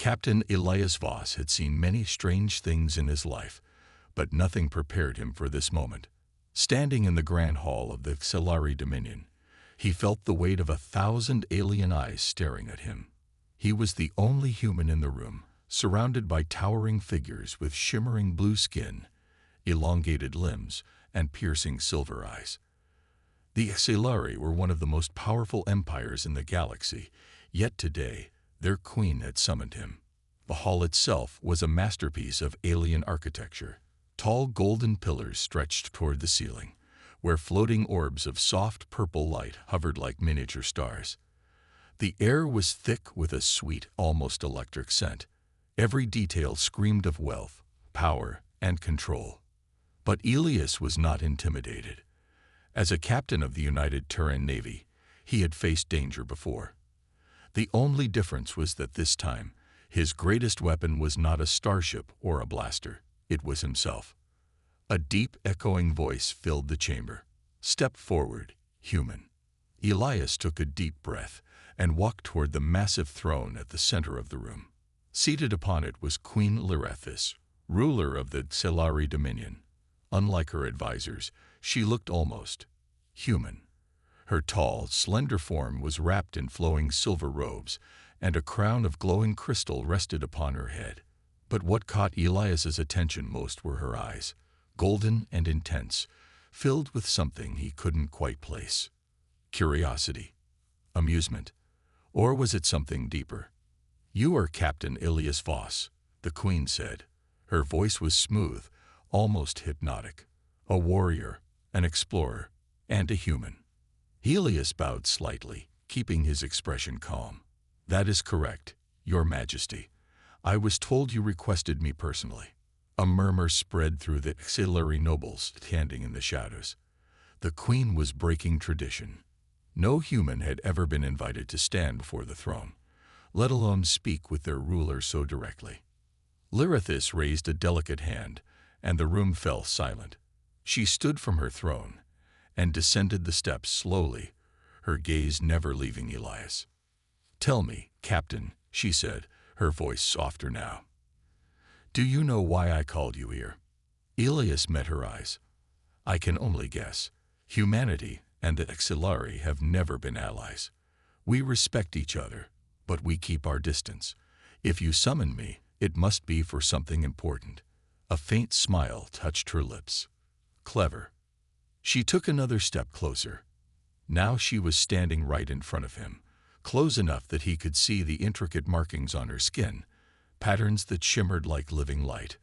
Captain Elias Voss had seen many strange things in his life, but nothing prepared him for this moment. Standing in the grand hall of the Xelari Dominion, he felt the weight of 1,000 alien eyes staring at him. He was the only human in the room, surrounded by towering figures with shimmering blue skin, elongated limbs, and piercing silver eyes. The Xelari were one of the most powerful empires in the galaxy, yet today their queen had summoned him. The hall itself was a masterpiece of alien architecture. Tall golden pillars stretched toward the ceiling, where floating orbs of soft purple light hovered like miniature stars. The air was thick with a sweet, almost electric scent. Every detail screamed of wealth, power, and control. But Elias was not intimidated. As a captain of the United Terran Navy, he had faced danger before. The only difference was that this time, his greatest weapon was not a starship or a blaster. It was himself. A deep, echoing voice filled the chamber. "Step forward, human." Elias took a deep breath and walked toward the massive throne at the center of the room. Seated upon it was Queen Lirethis, ruler of the Xelari Dominion. Unlike her advisors, she looked almost human. Her tall, slender form was wrapped in flowing silver robes, and a crown of glowing crystal rested upon her head. But what caught Elias's attention most were her eyes, golden and intense, filled with something he couldn't quite place. Curiosity, amusement, or was it something deeper? "You are Captain Elias Voss," the queen said. Her voice was smooth, almost hypnotic. "A warrior, an explorer, and a human." Elias bowed slightly, keeping his expression calm. "That is correct, Your Majesty. I was told you requested me personally." A murmur spread through the Xelari nobles standing in the shadows. The queen was breaking tradition. No human had ever been invited to stand before the throne, let alone speak with their ruler so directly. Lirethis raised a delicate hand, and the room fell silent. She stood from her throne and descended the steps slowly, her gaze never leaving Elias. "Tell me, Captain," she said, her voice softer now. "Do you know why I called you here?" Elias met her eyes. "I can only guess. Humanity and the Xelari have never been allies. We respect each other, but we keep our distance. If you summon me, it must be for something important." A faint smile touched her lips. "Clever." She took another step closer. Now she was standing right in front of him, close enough that he could see the intricate markings on her skin, patterns that shimmered like living light.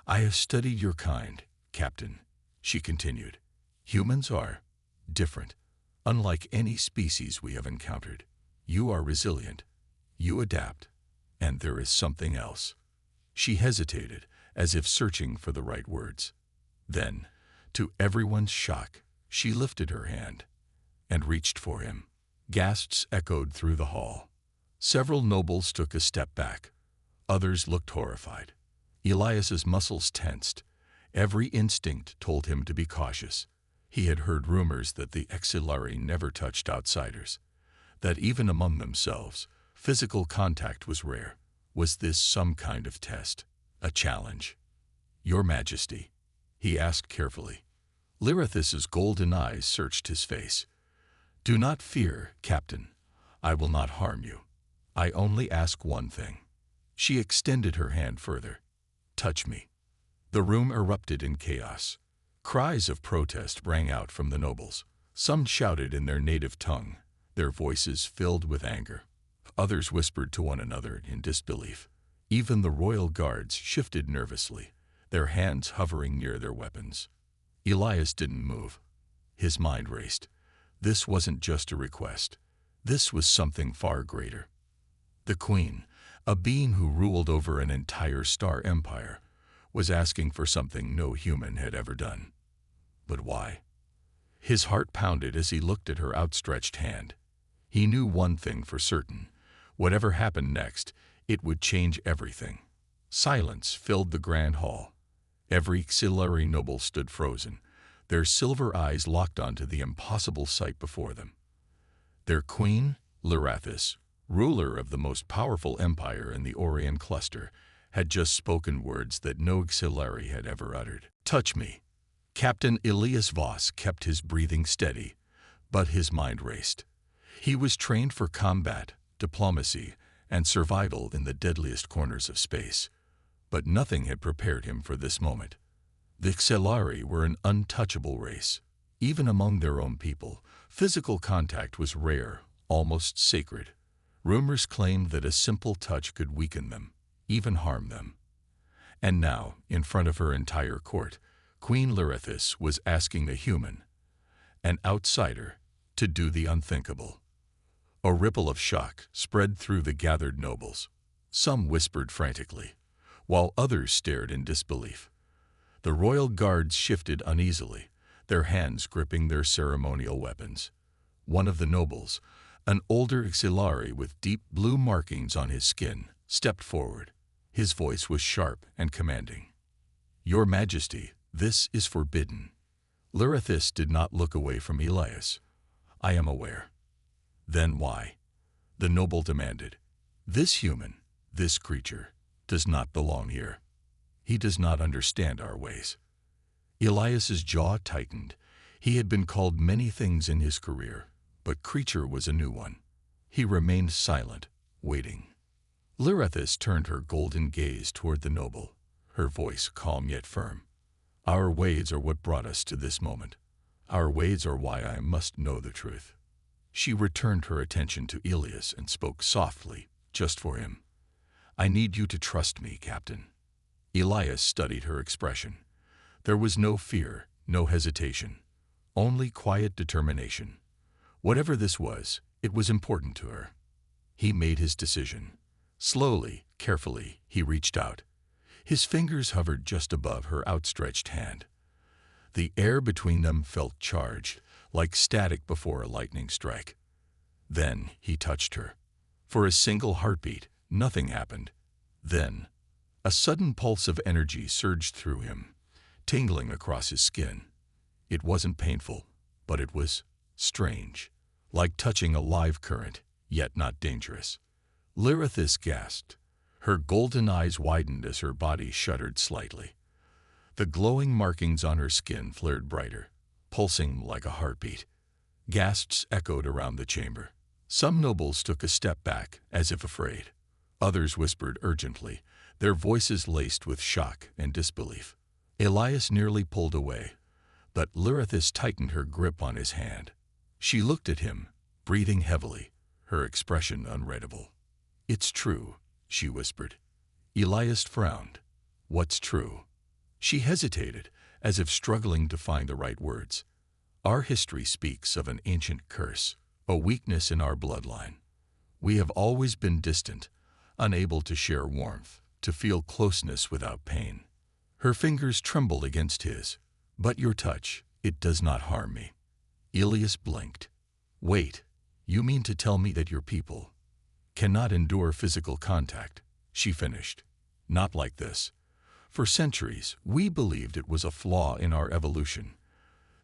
"I have studied your kind, Captain," she continued. "Humans are different, unlike any species we have encountered. You are resilient, you adapt, and there is something else." She hesitated, as if searching for the right words. Then, to everyone's shock, she lifted her hand and reached for him. Gasps echoed through the hall. Several nobles took a step back. Others looked horrified. Elias's muscles tensed. Every instinct told him to be cautious. He had heard rumors that the Xelari never touched outsiders, that even among themselves, physical contact was rare. Was this some kind of test? A challenge? "Your Majesty," he asked carefully. Lirethis's golden eyes searched his face. "Do not fear, Captain. I will not harm you. I only ask one thing." She extended her hand further. "Touch me." The room erupted in chaos. Cries of protest rang out from the nobles. Some shouted in their native tongue, their voices filled with anger. Others whispered to one another in disbelief. Even the royal guards shifted nervously, their hands hovering near their weapons. Elias didn't move. His mind raced. This wasn't just a request. This was something far greater. The Queen, a being who ruled over an entire star empire, was asking for something no human had ever done. But why? His heart pounded as he looked at her outstretched hand. He knew one thing for certain. Whatever happened next, it would change everything. Silence filled the grand hall. Every Xelari noble stood frozen, their silver eyes locked onto the impossible sight before them. Their queen, Lirethis, ruler of the most powerful empire in the Orion cluster, had just spoken words that no Xilari had ever uttered. "Touch me." Captain Elias Voss kept his breathing steady, but his mind raced. He was trained for combat, diplomacy, and survival in the deadliest corners of space, but nothing had prepared him for this moment. The Xilari were an untouchable race. Even among their own people, physical contact was rare, almost sacred. Rumors claimed that a simple touch could weaken them, even harm them. And now, in front of her entire court, Queen Lirithis was asking a human, an outsider, to do the unthinkable. A ripple of shock spread through the gathered nobles. Some whispered frantically, while others stared in disbelief. The royal guards shifted uneasily, their hands gripping their ceremonial weapons. One of the nobles, an older Xilari with deep blue markings on his skin, stepped forward. His voice was sharp and commanding. "Your Majesty, this is forbidden." Lirithis did not look away from Elias. "I am aware." "Then why?" the noble demanded. "This human, this creature, does not belong here. He does not understand our ways." Elias's jaw tightened. He had been called many things in his career, but creature was a new one. He remained silent, waiting. Lirithis turned her golden gaze toward the noble, her voice calm yet firm. "Our ways are what brought us to this moment. Our ways are why I must know the truth." She returned her attention to Elias and spoke softly, just for him. "I need you to trust me, Captain." Elias studied her expression. There was no fear, no hesitation, only quiet determination. Whatever this was, it was important to her. He made his decision. Slowly, carefully, he reached out. His fingers hovered just above her outstretched hand. The air between them felt charged, like static before a lightning strike. Then he touched her. For a single heartbeat, nothing happened. Then, a sudden pulse of energy surged through him, tingling across his skin. It wasn't painful, but it was strange, like touching a live current, yet not dangerous. Lirithis gasped. Her golden eyes widened as her body shuddered slightly. The glowing markings on her skin flared brighter, pulsing like a heartbeat. Gasps echoed around the chamber. Some nobles took a step back, as if afraid. Others whispered urgently, their voices laced with shock and disbelief. Elias nearly pulled away, but Lirithis tightened her grip on his hand. She looked at him, breathing heavily, her expression unreadable. "It's true," she whispered. Elias frowned. "What's true?" She hesitated, as if struggling to find the right words. "Our history speaks of an ancient curse, a weakness in our bloodline. We have always been distant, unable to share warmth, to feel closeness without pain." Her fingers trembled against his. "But your touch, it does not harm me." Elias blinked. "Wait, you mean to tell me that your people cannot endure physical contact?" She finished. "Not like this. For centuries, we believed it was a flaw in our evolution,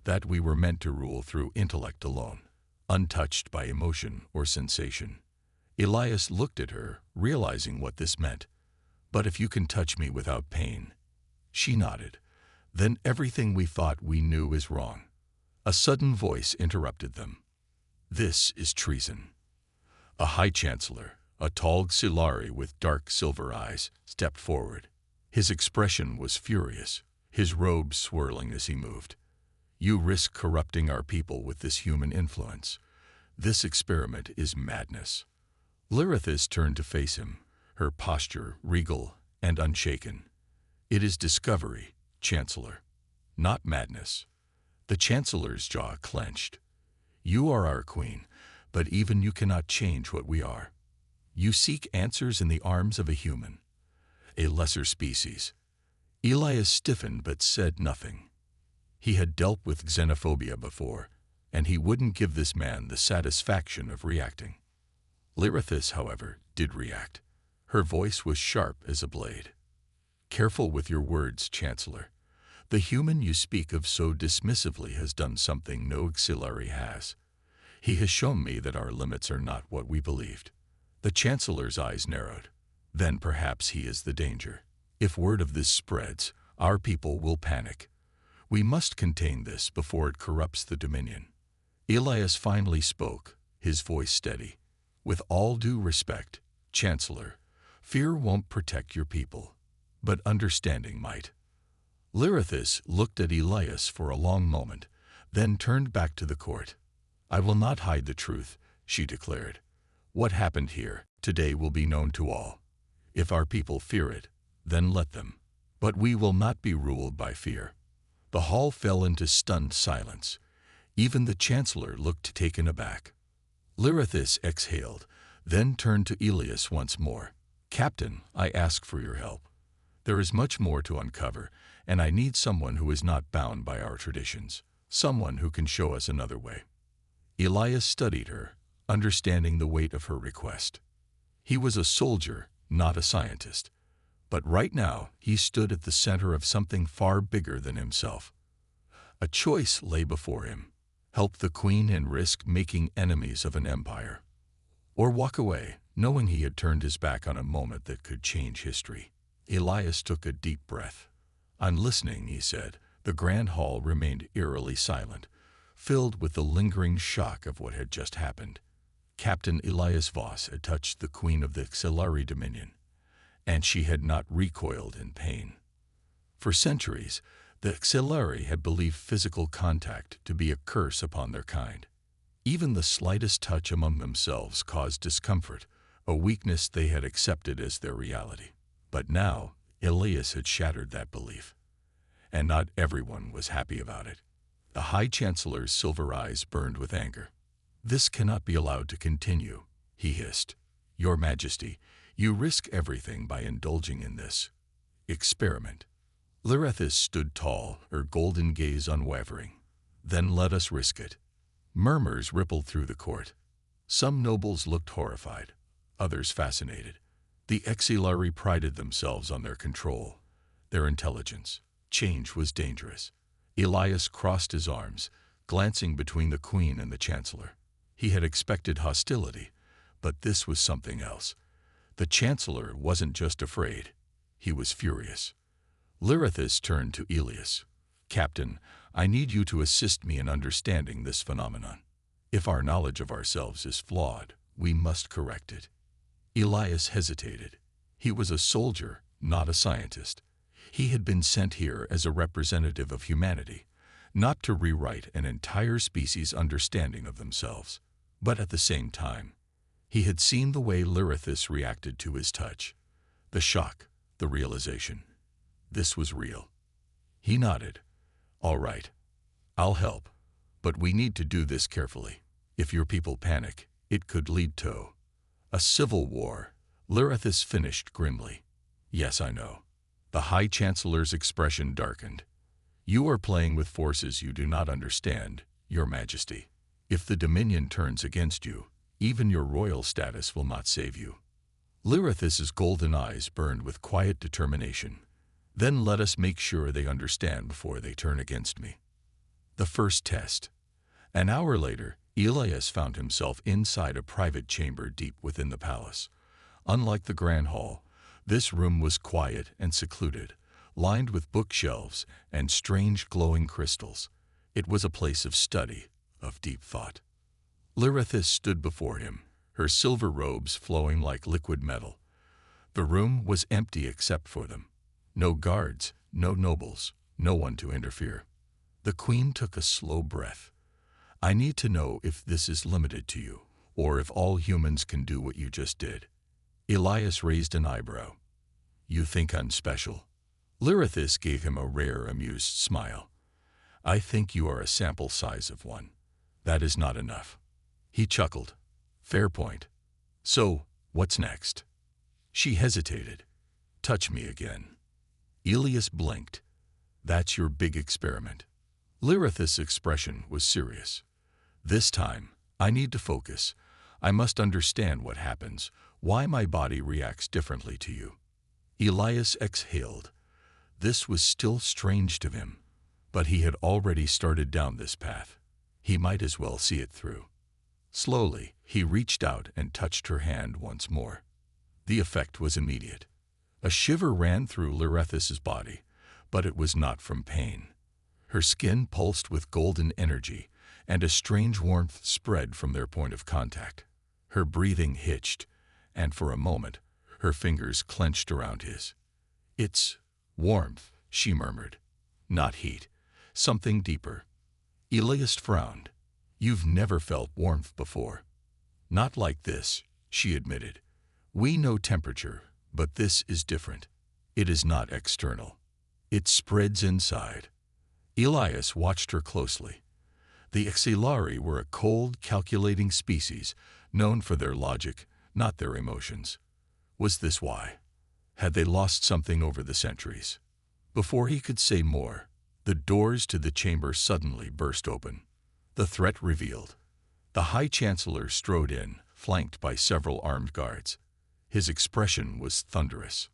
that we were meant to rule through intellect alone, untouched by emotion or sensation." Elias looked at her, realizing what this meant. "But if you can touch me without pain?" She nodded. "Then everything we thought we knew is wrong." A sudden voice interrupted them. "This is treason." A high chancellor, a tall Xilari with dark silver eyes, stepped forward. His expression was furious, his robes swirling as he moved. "You risk corrupting our people with this human influence. This experiment is madness." Lirithis turned to face him, her posture regal and unshaken. "It is discovery, Chancellor, not madness." The Chancellor's jaw clenched. "You are our queen, but even you cannot change what we are. You seek answers in the arms of a human, a lesser species." Elias stiffened but said nothing. He had dealt with xenophobia before, and he wouldn't give this man the satisfaction of reacting. Lirithis, however, did react. Her voice was sharp as a blade. "Careful with your words, Chancellor. The human you speak of so dismissively has done something no Xilari has. He has shown me that our limits are not what we believed. The Chancellor's eyes narrowed. Then perhaps he is the danger. If word of this spreads, our people will panic. We must contain this before it corrupts the Dominion. Elias finally spoke, his voice steady. With all due respect, Chancellor, fear won't protect your people, but understanding might. Lyrithis looked at Elias for a long moment, then turned back to the court. I will not hide the truth, she declared. What happened here today will be known to all. If our people fear it, then let them. But we will not be ruled by fear. The hall fell into stunned silence. Even the Chancellor looked taken aback. Lyrithis exhaled, then turned to Elias once more. Captain, I ask for your help. There is much more to uncover, and I need someone who is not bound by our traditions, someone who can show us another way. Elias studied her, understanding the weight of her request. He was a soldier, not a scientist. But right now, he stood at the center of something far bigger than himself. A choice lay before him. Help the Queen and risk making enemies of an empire. Or walk away, knowing he had turned his back on a moment that could change history. Elias took a deep breath. I'm listening, he said. The grand hall remained eerily silent, filled with the lingering shock of what had just happened. Captain Elias Voss had touched the Queen of the Xelari Dominion, and she had not recoiled in pain. For centuries, the Xelari had believed physical contact to be a curse upon their kind. Even the slightest touch among themselves caused discomfort, a weakness they had accepted as their reality. But now, Elias had shattered that belief. And not everyone was happy about it. The High Chancellor's silver eyes burned with anger. This cannot be allowed to continue, he hissed. Your Majesty, you risk everything by indulging in this experiment. Lyrithis stood tall, her golden gaze unwavering. Then let us risk it. Murmurs rippled through the court. Some nobles looked horrified, others fascinated. The Xelari prided themselves on their control, their intelligence. Change was dangerous. Elias crossed his arms, glancing between the Queen and the Chancellor. He had expected hostility, but this was something else. The Chancellor wasn't just afraid, he was furious. Lyrithis turned to Elias. Captain, I need you to assist me in understanding this phenomenon. If our knowledge of ourselves is flawed, we must correct it. Elias hesitated. He was a soldier, not a scientist. He had been sent here as a representative of humanity, not to rewrite an entire species' understanding of themselves. But at the same time, he had seen the way Lyrithis reacted to his touch. The shock, the realization. This was real. He nodded. All right, I'll help, but we need to do this carefully. If your people panic, it could lead to a civil war. Lyrithis finished grimly. Yes, I know. The High Chancellor's expression darkened. You are playing with forces you do not understand, Your Majesty. If the Dominion turns against you, even your royal status will not save you. Lyrithis' golden eyes burned with quiet determination. Then let us make sure they understand before they turn against me. The first test. An hour later, Elias found himself inside a private chamber deep within the palace. Unlike the grand hall, this room was quiet and secluded, lined with bookshelves and strange glowing crystals. It was a place of study, of deep thought. Lyrithis stood before him, her silver robes flowing like liquid metal. The room was empty except for them. No guards, no nobles, no one to interfere. The Queen took a slow breath. I need to know if this is limited to you, or if all humans can do what you just did. Elias raised an eyebrow. You think I'm special? Lyrithis gave him a rare, amused smile. I think you are a sample size of one. That is not enough. He chuckled. Fair point. So, what's next? She hesitated. Touch me again. Elias blinked. That's your big experiment. Lyrithis' expression was serious. This time, I need to focus. I must understand what happens, why my body reacts differently to you. Elias exhaled. This was still strange to him, but he had already started down this path. He might as well see it through. Slowly, He reached out and touched her hand once more. The effect was immediate. A shiver ran through Lirithus's body, but it was not from pain. Her skin pulsed with golden energy, and a strange warmth spread from their point of contact. Her breathing hitched, and for a moment, her fingers clenched around his. "It's warmth," she murmured. "Not heat. Something deeper." Elias frowned. "You've never felt warmth before." "Not like this," she admitted. "We know temperature, but this is different. It is not external. It spreads inside." Elias watched her closely. The Xelari were a cold, calculating species, known for their logic, not their emotions. Was this why? Had they lost something over the centuries? Before he could say more, the doors to the chamber suddenly burst open. The threat revealed. The High Chancellor strode in, flanked by several armed guards. His expression was thunderous.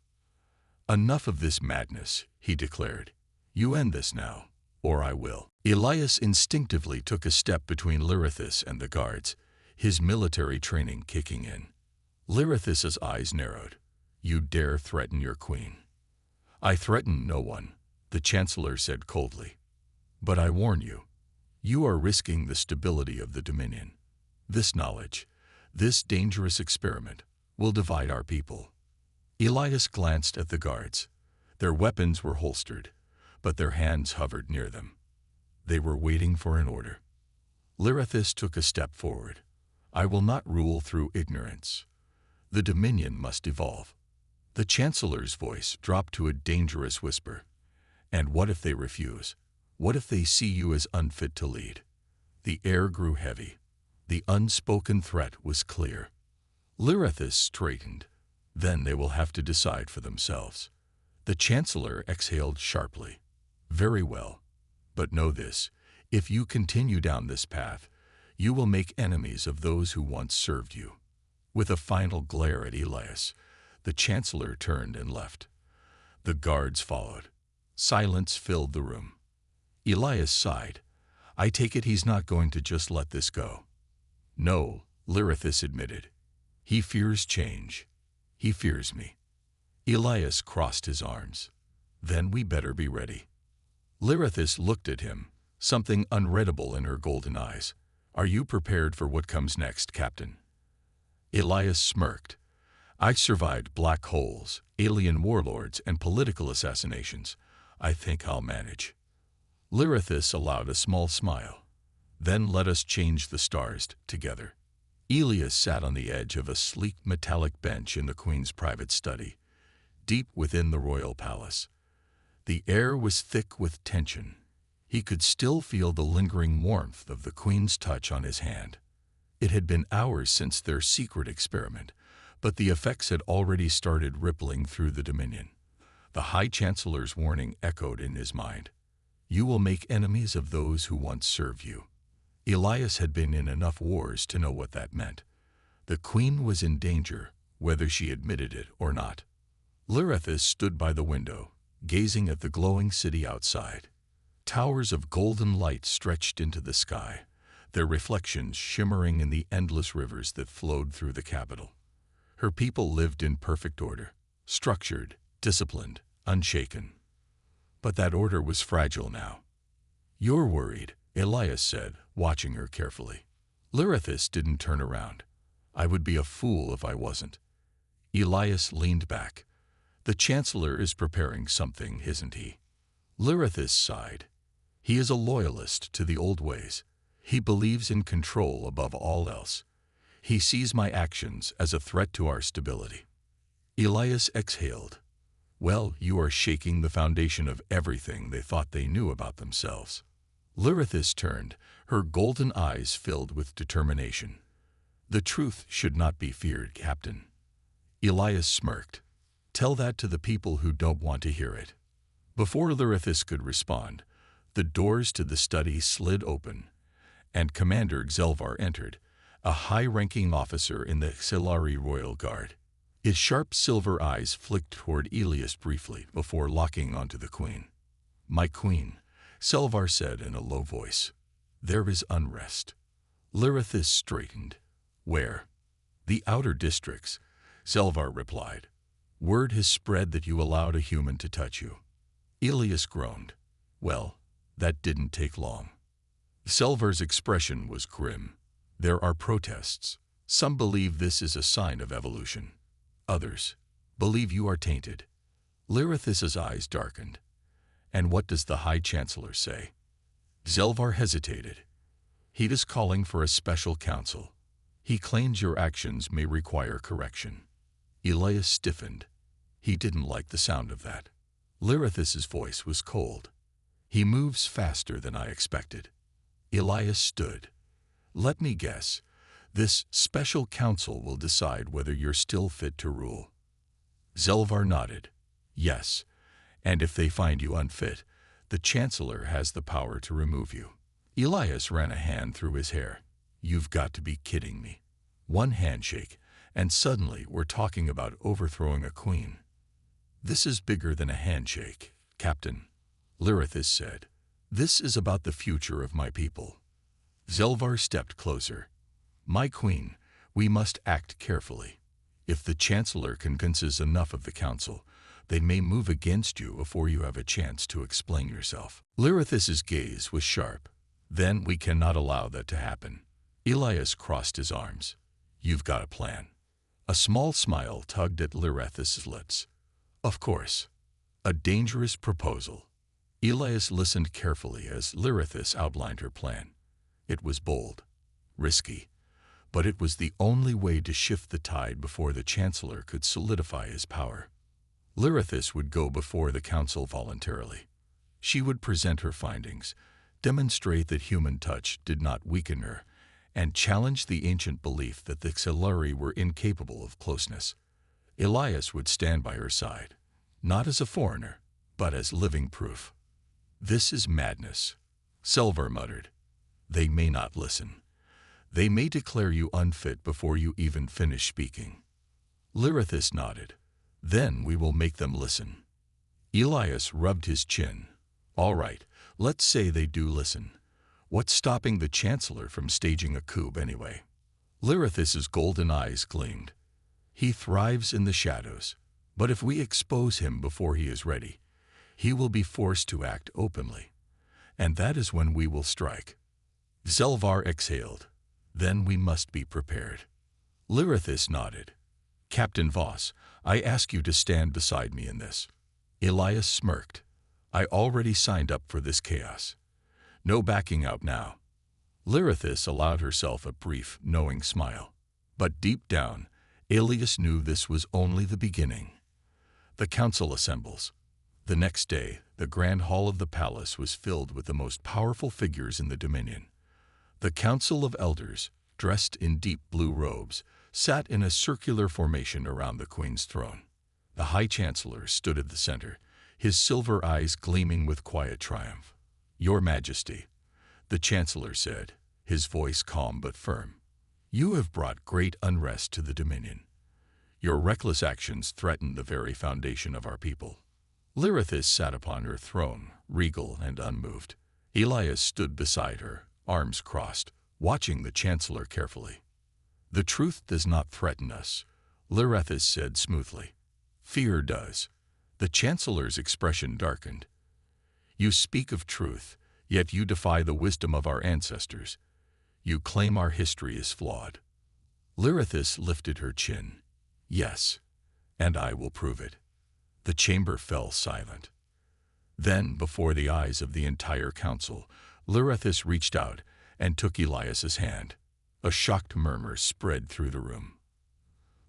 "Enough of this madness," he declared. "You end this now, or I will." Elias instinctively took a step between Lirithus and the guards, his military training kicking in. Lirithus's eyes narrowed. "You dare threaten your queen?" "I threaten no one," the Chancellor said coldly. "But I warn you, you are risking the stability of the Dominion. This knowledge, this dangerous experiment, will divide our people." Elias glanced at the guards. Their weapons were holstered, but their hands hovered near them. They were waiting for an order. Lirithus took a step forward. "I will not rule through ignorance. The Dominion must evolve." The Chancellor's voice dropped to a dangerous whisper. "And what if they refuse? What if they see you as unfit to lead?" The air grew heavy. The unspoken threat was clear. Lirithus straightened. "Then they will have to decide for themselves." The Chancellor exhaled sharply. "Very well. But know this, if you continue down this path, you will make enemies of those who once served you." With a final glare at Elias, the Chancellor turned and left. The guards followed. Silence filled the room. Elias sighed. "I take it he's not going to just let this go." "No," Lirithus admitted. "He fears change. He fears me." Elias crossed his arms. "Then we better be ready." Lirithus looked at him, something unreadable in her golden eyes. "Are you prepared for what comes next, Captain?" Elias smirked. "I survived black holes, alien warlords, and political assassinations. I think I'll manage." Lirithus allowed a small smile. "Then let us change the stars together." Elias sat on the edge of a sleek metallic bench in the Queen's private study, deep within the royal palace. The air was thick with tension. He could still feel the lingering warmth of the Queen's touch on his hand. It had been hours since their secret experiment, but the effects had already started rippling through the Dominion. The High Chancellor's warning echoed in his mind. "You will make enemies of those who once served you." Elias had been in enough wars to know what that meant. The Queen was in danger, whether she admitted it or not. Lirithus stood by the window, gazing at the glowing city outside. Towers of golden light stretched into the sky, their reflections shimmering in the endless rivers that flowed through the capital. Her people lived in perfect order, structured, disciplined, unshaken. But that order was fragile now. "You're worried," Elias said, watching her carefully. Lirithus didn't turn around. "I would be a fool if I wasn't." Elias leaned back. "The Chancellor is preparing something, isn't he?" Lirithus sighed. "He is a loyalist to the old ways. He believes in control above all else. He sees my actions as a threat to our stability." Elias exhaled. "Well, you are shaking the foundation of everything they thought they knew about themselves." Lirithus turned, her golden eyes filled with determination. "The truth should not be feared, Captain." Elias smirked. "Tell that to the people who don't want to hear it." Before Lirithus could respond, the doors to the study slid open, and Commander Xelvar entered, a high-ranking officer in the Xelari Royal Guard. His sharp silver eyes flicked toward Elias briefly before locking onto the Queen. "My Queen," Xelvar said in a low voice, "there is unrest." Lirithus straightened. Where? The outer districts, Zelvar replied. Word has spread that you allowed a human to touch you. Elias groaned. Well, that didn't take long. Zelvar's expression was grim. There are protests. Some believe this is a sign of evolution. Others believe you are tainted. Lyrithus's eyes darkened. And what does the High Chancellor say? Zelvar hesitated. He is calling for a special council. He claims your actions may require correction. Elias stiffened. He didn't like the sound of that. Lyrithus's voice was cold. He moves faster than I expected. Elias stood. Let me guess. This special council will decide whether you're still fit to rule. Zelvar nodded. Yes, and if they find you unfit, the Chancellor has the power to remove you. Elias ran a hand through his hair. You've got to be kidding me. One handshake, and suddenly we're talking about overthrowing a queen. This is bigger than a handshake, Captain, Lyrithus said. This is about the future of my people. Zelvar stepped closer. My queen, we must act carefully. If the Chancellor convinces enough of the council, they may move against you before you have a chance to explain yourself. Lyrithus's gaze was sharp. Then we cannot allow that to happen. Elias crossed his arms. You've got a plan. A small smile tugged at Lyrithus's lips. Of course. A dangerous proposal. Elias listened carefully as Lyrithus outlined her plan. It was bold, risky, but it was the only way to shift the tide before the Chancellor could solidify his power. Lyrithus would go before the council voluntarily. She would present her findings, demonstrate that human touch did not weaken her, and challenge the ancient belief that the Xelari were incapable of closeness. Elias would stand by her side, not as a foreigner, but as living proof. This is madness, Zelvar muttered. They may not listen. They may declare you unfit before you even finish speaking. Lyrithus nodded. Then we will make them listen. Elias rubbed his chin. All right, let's say they do listen. What's stopping the Chancellor from staging a coup anyway? Lyrithus's golden eyes gleamed. He thrives in the shadows, but if we expose him before he is ready, he will be forced to act openly. And that is when we will strike. Zelvar exhaled. Then we must be prepared. Lyrithus nodded. Captain Voss, I ask you to stand beside me in this. Elias smirked. I already signed up for this chaos. No backing out now. Lyrithus allowed herself a brief, knowing smile. But deep down, Elias knew this was only the beginning. The council assembles. The next day, the grand hall of the palace was filled with the most powerful figures in the Dominion. The Council of Elders, dressed in deep blue robes, sat in a circular formation around the Queen's throne. The High Chancellor stood at the center, his silver eyes gleaming with quiet triumph. Your Majesty, the Chancellor said, his voice calm but firm. You have brought great unrest to the Dominion. Your reckless actions threaten the very foundation of our people. Lyrithus sat upon her throne, regal and unmoved. Elias stood beside her, arms crossed, watching the Chancellor carefully. The truth does not threaten us, Lyrithus said smoothly. Fear does. The Chancellor's expression darkened. You speak of truth, yet you defy the wisdom of our ancestors. You claim our history is flawed. Lyrithus lifted her chin. Yes, and I will prove it. The chamber fell silent. Then, before the eyes of the entire council, Lyrithus reached out and took Elias's hand. A shocked murmur spread through the room.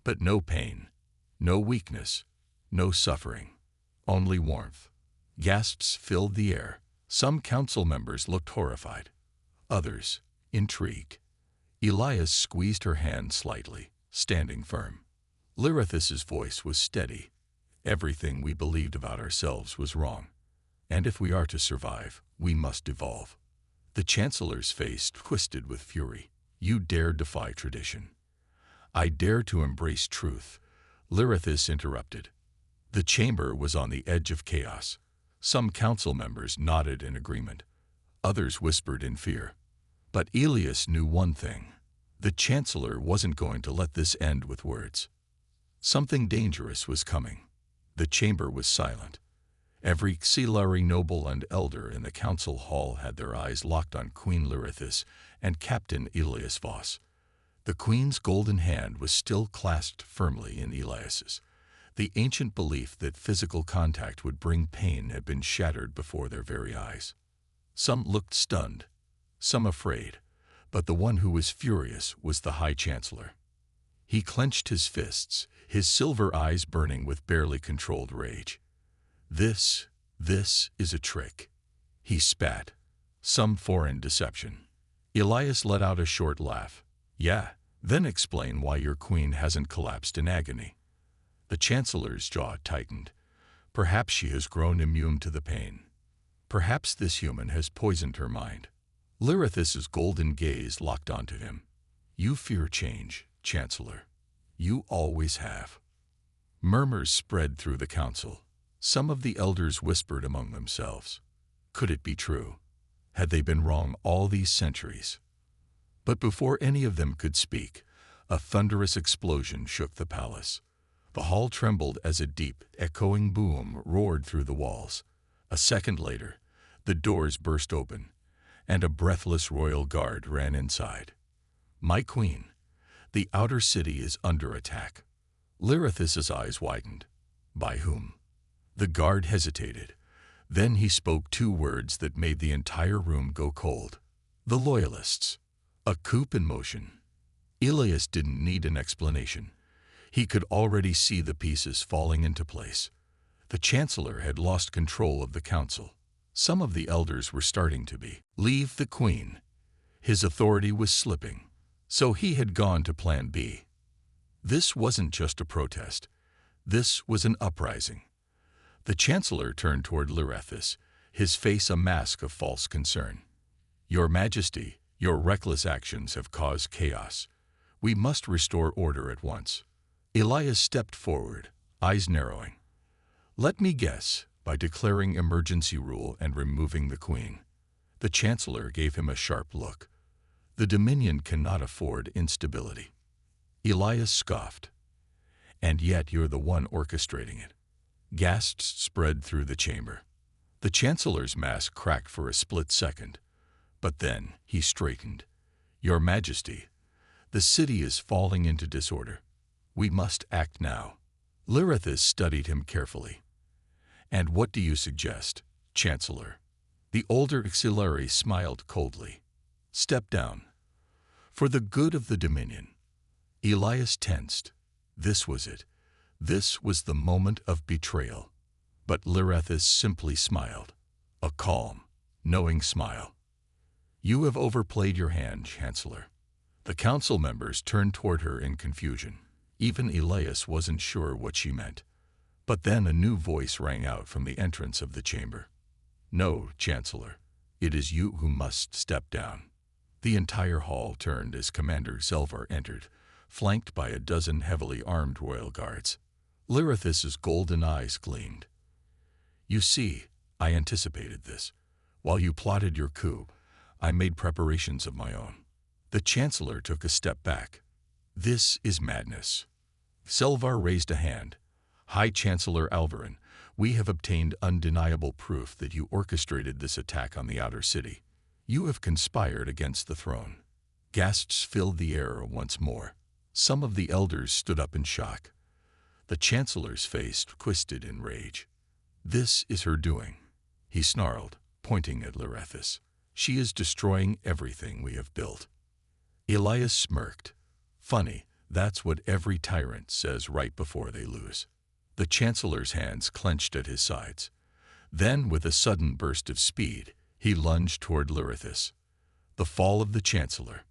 But no pain, no weakness, no suffering, only warmth. Gasps filled the air. Some council members looked horrified, others intrigued. Elias squeezed her hand slightly, standing firm. Lyrithus's voice was steady. Everything we believed about ourselves was wrong, and if we are to survive, we must evolve. The Chancellor's face twisted with fury. You dare defy tradition. I dare to embrace truth, Lyrithus interrupted. The chamber was on the edge of chaos. Some council members nodded in agreement. Others whispered in fear. But Elias knew one thing. The Chancellor wasn't going to let this end with words. Something dangerous was coming. The chamber was silent. Every Xilari noble and elder in the council hall had their eyes locked on Queen Lyrithis and Captain Elias Voss. The Queen's golden hand was still clasped firmly in Elias's. The ancient belief that physical contact would bring pain had been shattered before their very eyes. Some looked stunned, some afraid, but the one who was furious was the High Chancellor. He clenched his fists, his silver eyes burning with barely controlled rage. This is a trick. He spat. Some foreign deception. Elias let out a short laugh. Yeah, then explain why your queen hasn't collapsed in agony. The Chancellor's jaw tightened. Perhaps she has grown immune to the pain. Perhaps this human has poisoned her mind. Lyrithis' golden gaze locked onto him. You fear change, Chancellor. You always have. Murmurs spread through the council. Some of the elders whispered among themselves. Could it be true? Had they been wrong all these centuries? But before any of them could speak, a thunderous explosion shook the palace. The hall trembled as a deep, echoing boom roared through the walls. A second later, the doors burst open, and a breathless royal guard ran inside. My queen, the outer city is under attack. Lyrithis' eyes widened. By whom? The guard hesitated. Then he spoke two words that made the entire room go cold. The Loyalists. A coup in motion. Elias didn't need an explanation. He could already see the pieces falling into place. The Chancellor had lost control of the council. Some of the elders were starting to leave the Queen. His authority was slipping, so he had gone to Plan B. This wasn't just a protest. This was an uprising. The Chancellor turned toward Lyrithis, his face a mask of false concern. Your Majesty, your reckless actions have caused chaos. We must restore order at once. Elias stepped forward, eyes narrowing. Let me guess, by declaring emergency rule and removing the Queen. The Chancellor gave him a sharp look. The Dominion cannot afford instability. Elias scoffed. And yet you're the one orchestrating it. Gasps spread through the chamber. The Chancellor's mask cracked for a split second, but then he straightened. Your Majesty, the city is falling into disorder. We must act now. Lyrithis studied him carefully. And what do you suggest, Chancellor? The older Xilari smiled coldly. Step down. For the good of the Dominion. Elias tensed. This was it. This was the moment of betrayal. But Lyrithis simply smiled. A calm, knowing smile. You have overplayed your hand, Chancellor. The council members turned toward her in confusion. Even Elias wasn't sure what she meant. But then a new voice rang out from the entrance of the chamber. No, Chancellor, it is you who must step down. The entire hall turned as Commander Zelvar entered, flanked by a dozen heavily armed royal guards. Lyrithis' golden eyes gleamed. You see, I anticipated this. While you plotted your coup, I made preparations of my own. The Chancellor took a step back. This is madness. Zelvar raised a hand. High Chancellor Alvarin, we have obtained undeniable proof that you orchestrated this attack on the outer city. You have conspired against the throne. Gasps filled the air once more. Some of the elders stood up in shock. The Chancellor's face twisted in rage. This is her doing, he snarled, pointing at Lyrithis. She is destroying everything we have built. Elias smirked. Funny, that's what every tyrant says right before they lose. The Chancellor's hands clenched at his sides. Then, with a sudden burst of speed, he lunged toward Lyrithis. The fall of the Chancellor.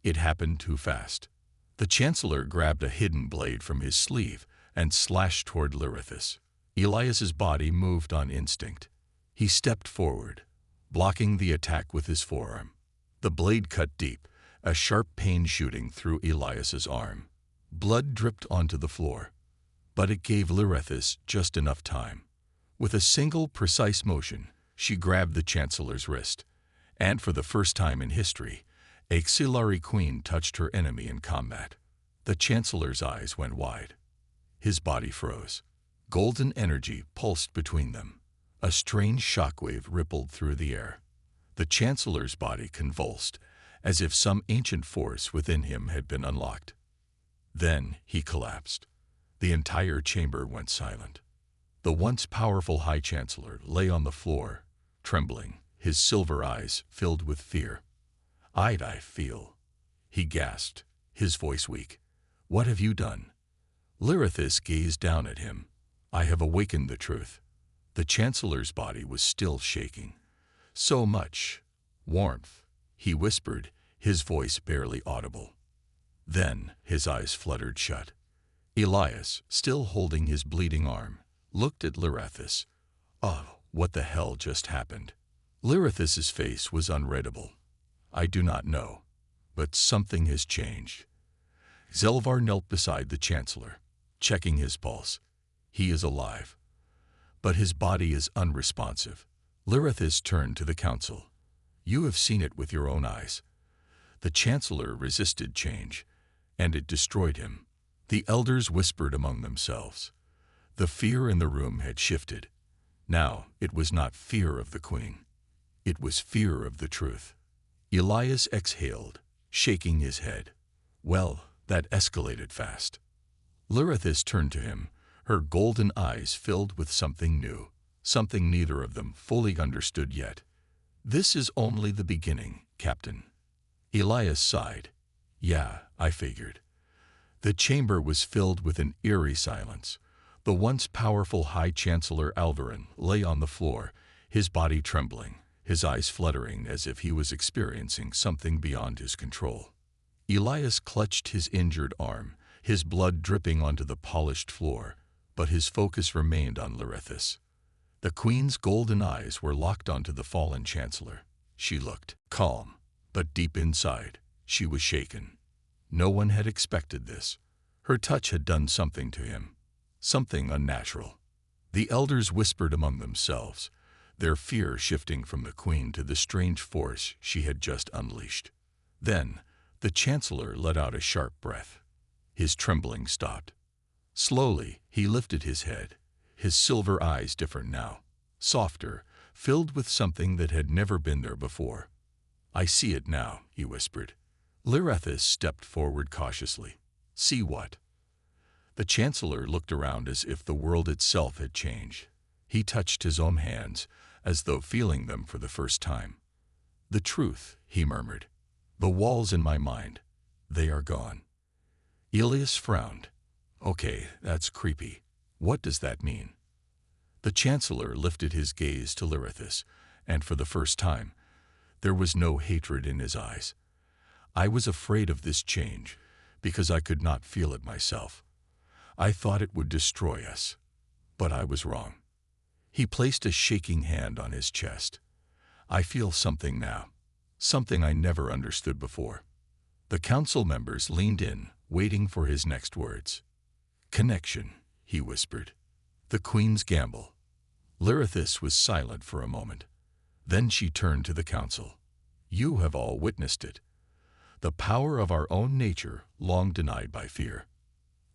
It happened too fast. The Chancellor grabbed a hidden blade from his sleeve and slashed toward Lyrithis. Elias's body moved on instinct. He stepped forward, blocking the attack with his forearm. The blade cut deep, a sharp pain shooting through Elias's arm. Blood dripped onto the floor, but it gave Lyrithis just enough time. With a single precise motion, she grabbed the Chancellor's wrist, and for the first time in history, A Xilari queen touched her enemy in combat. The Chancellor's eyes went wide. His body froze. Golden energy pulsed between them. A strange shockwave rippled through the air. The Chancellor's body convulsed, as if some ancient force within him had been unlocked. Then he collapsed. The entire chamber went silent. The once powerful High Chancellor lay on the floor, trembling, his silver eyes filled with fear. I feel," he gasped, his voice weak. "What have you done?" Lyrithis gazed down at him. "I have awakened the truth." The Chancellor's body was still shaking. "So much warmth," he whispered, his voice barely audible. Then his eyes fluttered shut. Elias, still holding his bleeding arm, looked at Lyrithis. "Oh, what the hell just happened?" Lyrithis' face was unreadable. "I do not know, but something has changed." Zelvar knelt beside the Chancellor, checking his pulse. He is alive, but his body is unresponsive. Lyrithis turned to the council. "You have seen it with your own eyes." The Chancellor resisted change, and it destroyed him. The elders whispered among themselves. The fear in the room had shifted. Now it was not fear of the Queen. It was fear of the truth. Elias exhaled, shaking his head. "Well, that escalated fast." Lyrithis turned to him, her golden eyes filled with something new, something neither of them fully understood yet. "This is only the beginning, Captain." Elias sighed. "Yeah, I figured." The chamber was filled with an eerie silence. The once powerful High Chancellor Alvarin lay on the floor, his body trembling, his eyes fluttering as if he was experiencing something beyond his control. Elias clutched his injured arm, his blood dripping onto the polished floor, but his focus remained on Lyrithis. The Queen's golden eyes were locked onto the fallen Chancellor. She looked calm, but deep inside, she was shaken. No one had expected this. Her touch had done something to him, something unnatural. The elders whispered among themselves, their fear shifting from the Queen to the strange force she had just unleashed. Then, the Chancellor let out a sharp breath. His trembling stopped. Slowly, he lifted his head, his silver eyes different now, softer, filled with something that had never been there before. "I see it now," he whispered. Lyrithis stepped forward cautiously. "See what?" The Chancellor looked around as if the world itself had changed. He touched his own hands, as though feeling them for the first time. "The truth," he murmured. "The walls in my mind, they are gone." Elias frowned. "Okay, that's creepy. What does that mean?" The Chancellor lifted his gaze to Lyrithis, and for the first time, there was no hatred in his eyes. "I was afraid of this change, because I could not feel it myself. I thought it would destroy us, but I was wrong." He placed a shaking hand on his chest. "I feel something now, something I never understood before." The council members leaned in, waiting for his next words. "Connection," he whispered. "The Queen's gamble." Lyrithis was silent for a moment. Then she turned to the council. "You have all witnessed it. The power of our own nature, long denied by fear."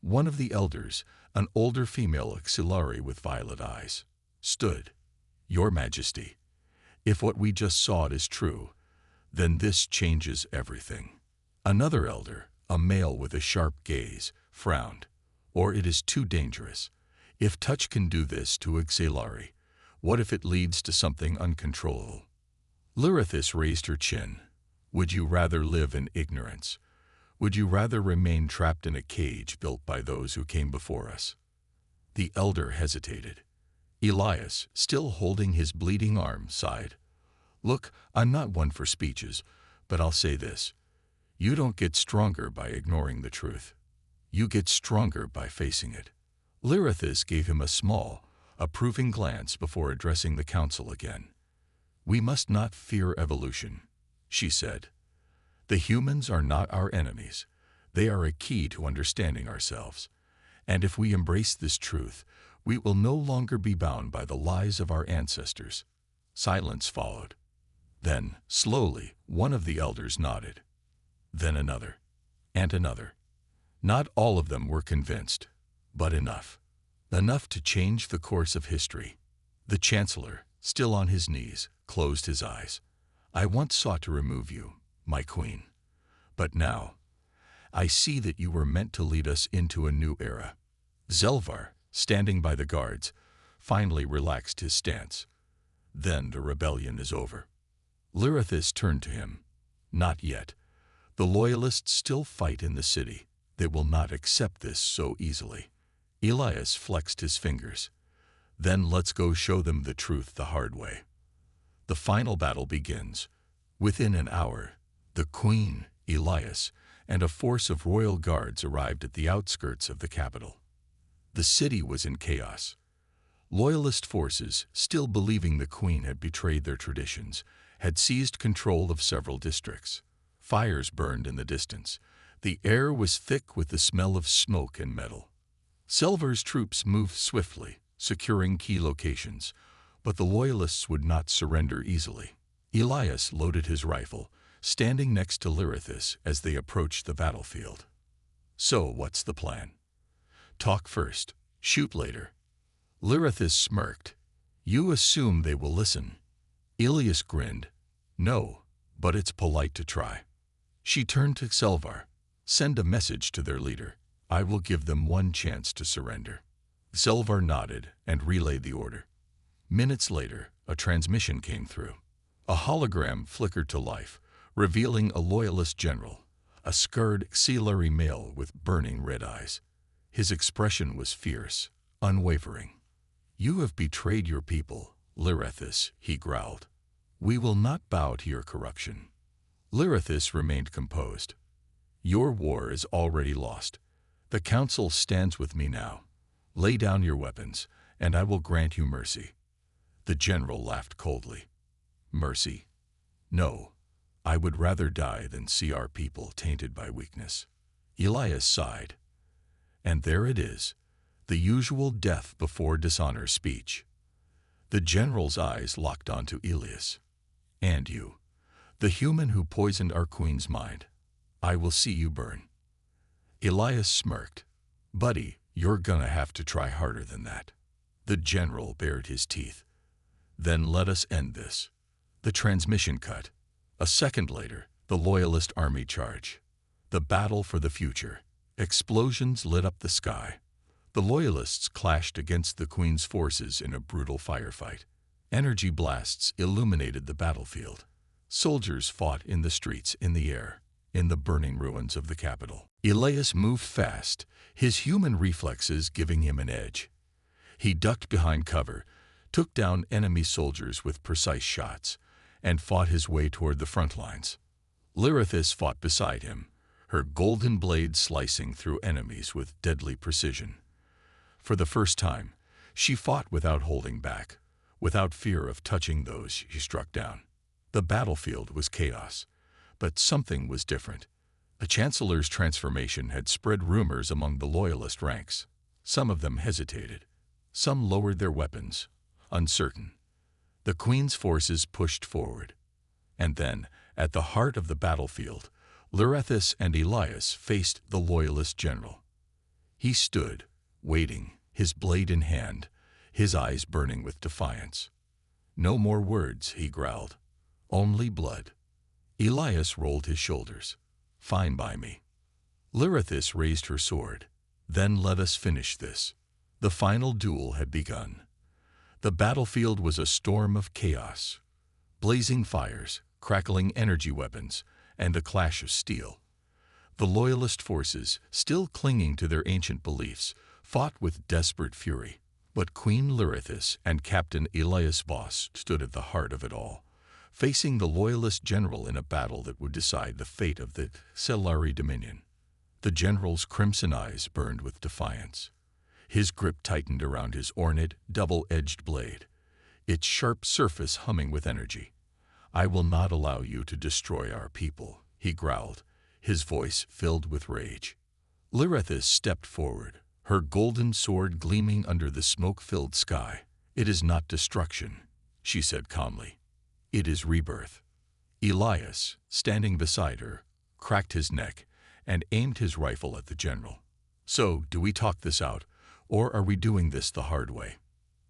One of the elders, an older female Xilari with violet eyes, stood. "Your Majesty, if what we just saw is true, then this changes everything." Another elder, a male with a sharp gaze, frowned. "Or it is too dangerous. If touch can do this to a Xilari, what if it leads to something uncontrollable?" Lyrithis raised her chin. "Would you rather live in ignorance? Would you rather remain trapped in a cage built by those who came before us?" The elder hesitated. Elias, still holding his bleeding arm, sighed. "Look, I'm not one for speeches, but I'll say this. You don't get stronger by ignoring the truth. You get stronger by facing it." Lyrithis gave him a small, approving glance before addressing the council again. "We must not fear evolution," she said. "The humans are not our enemies. They are a key to understanding ourselves. And if we embrace this truth, we will no longer be bound by the lies of our ancestors." Silence followed. Then, slowly, one of the elders nodded. Then another, and another. Not all of them were convinced, but enough. Enough to change the course of history. The Chancellor, still on his knees, closed his eyes. I once sought to remove you, my queen. But now, I see that you were meant to lead us into a new era. Zelvar, standing by the guards, finally relaxed his stance. Then the rebellion is over. Lirithis turned to him. Not yet. The Loyalists still fight in the city. They will not accept this so easily. Elias flexed his fingers. Then let's go show them the truth the hard way. The final battle begins. Within an hour, the Queen, Elias, and a force of royal guards arrived at the outskirts of the capital. The city was in chaos. Loyalist forces, still believing the Queen had betrayed their traditions, had seized control of several districts. Fires burned in the distance. The air was thick with the smell of smoke and metal. Selvar's troops moved swiftly, securing key locations, but the Loyalists would not surrender easily. Elias loaded his rifle, standing next to Lirithis as they approached the battlefield. So, what's the plan? Talk first, shoot later. Lirithis smirked. You assume they will listen. Elias grinned. No, but it's polite to try. She turned to Selvar. Send a message to their leader. I will give them one chance to surrender. Selvar nodded and relayed the order. Minutes later, a transmission came through. A hologram flickered to life, revealing a Loyalist general, a scarred Xelari male with burning red eyes. His expression was fierce, unwavering. You have betrayed your people, Lirithis, he growled. We will not bow to your corruption. Lirithis remained composed. Your war is already lost. The council stands with me now. Lay down your weapons, and I will grant you mercy. The general laughed coldly. Mercy? No, I would rather die than see our people tainted by weakness. Elias sighed. And there it is, the usual death before dishonor speech. The general's eyes locked onto Elias. And you, the human who poisoned our queen's mind. I will see you burn. Elias smirked. Buddy, you're gonna have to try harder than that. The general bared his teeth. Then let us end this. The transmission cut. A second later, the Loyalist army charge. The battle for the future. Explosions lit up the sky. The Loyalists clashed against the Queen's forces in a brutal firefight. Energy blasts illuminated the battlefield. Soldiers fought in the streets, in the air, in the burning ruins of the capital. Elias moved fast, his human reflexes giving him an edge. He ducked behind cover, took down enemy soldiers with precise shots, and fought his way toward the front lines. Lirithis fought beside him, her golden blade slicing through enemies with deadly precision. For the first time, she fought without holding back, without fear of touching those she struck down. The battlefield was chaos, but something was different. The Chancellor's transformation had spread rumors among the Loyalist ranks. Some of them hesitated. Some lowered their weapons, uncertain. The Queen's forces pushed forward. And then, at the heart of the battlefield, Lirithis and Elias faced the Loyalist general. He stood, waiting, his blade in hand, his eyes burning with defiance. No more words, he growled. Only blood. Elias rolled his shoulders. Fine by me. Lirithis raised her sword. Then let us finish this. The final duel had begun. The battlefield was a storm of chaos. Blazing fires, crackling energy weapons, and a clash of steel. The Loyalist forces, still clinging to their ancient beliefs, fought with desperate fury. But Queen Lirithis and Captain Elias Voss stood at the heart of it all, facing the Loyalist general in a battle that would decide the fate of the Xelari Dominion. The general's crimson eyes burned with defiance. His grip tightened around his ornate, double-edged blade, its sharp surface humming with energy. I will not allow you to destroy our people, he growled, his voice filled with rage. Lirithis stepped forward, her golden sword gleaming under the smoke-filled sky. It is not destruction, she said calmly. It is rebirth. Elias, standing beside her, cracked his neck and aimed his rifle at the general. "So, do we talk this out, or are we doing this the hard way?"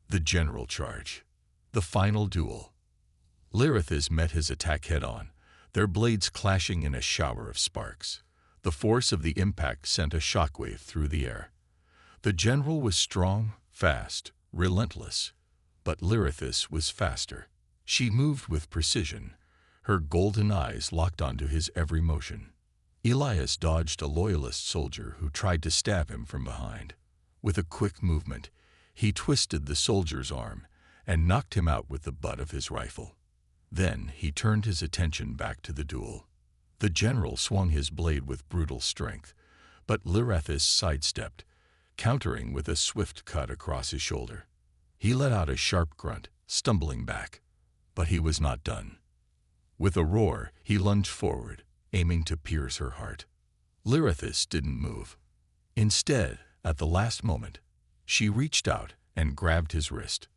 The general charge. The final duel. Lyrithus met his attack head-on, their blades clashing in a shower of sparks. The force of the impact sent a shockwave through the air. The general was strong, fast, relentless, but Lyrithus was faster. She moved with precision, her golden eyes locked onto his every motion. Elias dodged a loyalist soldier who tried to stab him from behind. With a quick movement, he twisted the soldier's arm and knocked him out with the butt of his rifle. Then he turned his attention back to the duel. The general swung his blade with brutal strength, but Lyrithus sidestepped, countering with a swift cut across his shoulder. He let out a sharp grunt, stumbling back. But he was not done. With a roar, he lunged forward, aiming to pierce her heart. Lyrithus didn't move. Instead, at the last moment, she reached out and grabbed his wrist.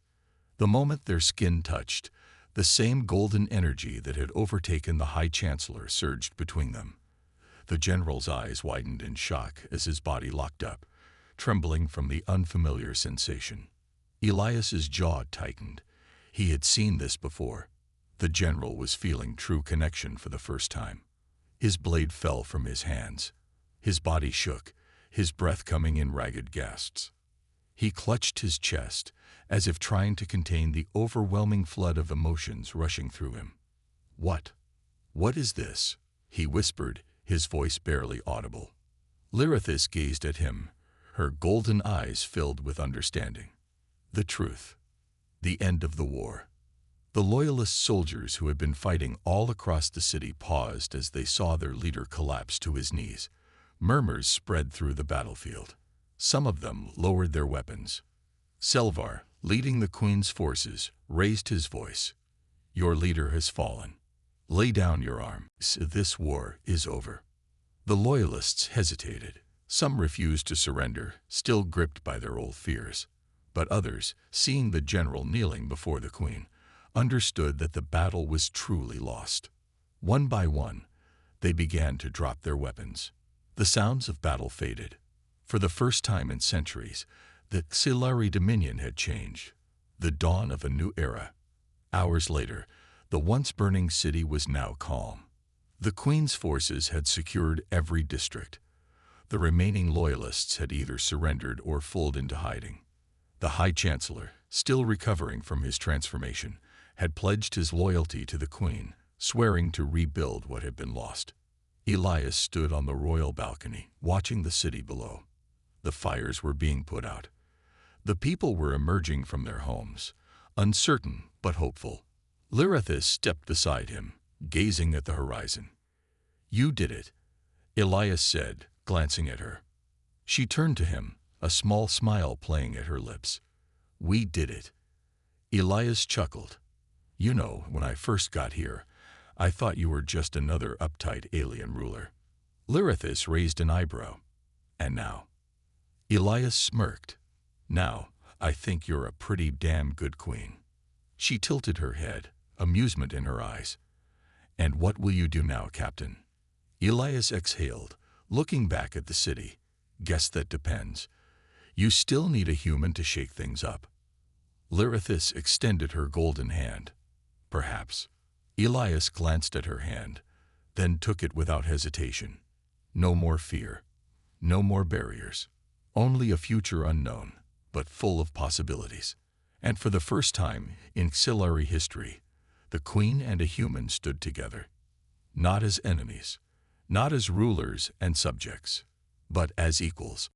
The moment their skin touched, the same golden energy that had overtaken the High Chancellor surged between them. The general's eyes widened in shock as his body locked up, trembling from the unfamiliar sensation. Elias's jaw tightened. He had seen this before. The general was feeling true connection for the first time. His blade fell from his hands. His body shook, his breath coming in ragged gasps. He clutched his chest, as if trying to contain the overwhelming flood of emotions rushing through him. "What is this?" he whispered, his voice barely audible. Lyrithus gazed at him, her golden eyes filled with understanding. The truth. The end of the war. The loyalist soldiers who had been fighting all across the city paused as they saw their leader collapse to his knees. Murmurs spread through the battlefield. Some of them lowered their weapons. Selvar, leading the Queen's forces, raised his voice. "Your leader has fallen. Lay down your arms. This war is over." The loyalists hesitated. Some refused to surrender, still gripped by their old fears. But others, seeing the general kneeling before the Queen, understood that the battle was truly lost. One by one, they began to drop their weapons. The sounds of battle faded. For the first time in centuries, the Scifi dominion had changed. The dawn of a new era. Hours later, the once burning city was now calm. The Queen's forces had secured every district. The remaining loyalists had either surrendered or fled into hiding. The High Chancellor, still recovering from his transformation, had pledged his loyalty to the Queen, swearing to rebuild what had been lost. Elias stood on the royal balcony, watching the city below. The fires were being put out. The people were emerging from their homes, uncertain but hopeful. Lyrithus stepped beside him, gazing at the horizon. "You did it," Elias said, glancing at her. She turned to him, a small smile playing at her lips. "We did it." Elias chuckled. "You know, when I first got here, I thought you were just another uptight alien ruler." Lyrithus raised an eyebrow. "And now?" Elias smirked. "Now, I think you're a pretty damn good queen." She tilted her head, amusement in her eyes. "And what will you do now, Captain?" Elias exhaled, looking back at the city. "Guess that depends. You still need a human to shake things up." Lyrithus extended her golden hand. "Perhaps." Elias glanced at her hand, then took it without hesitation. No more fear. No more barriers. Only a future unknown, but full of possibilities. And for the first time in Scifi history, the Queen and a human stood together. Not as enemies, not as rulers and subjects, but as equals.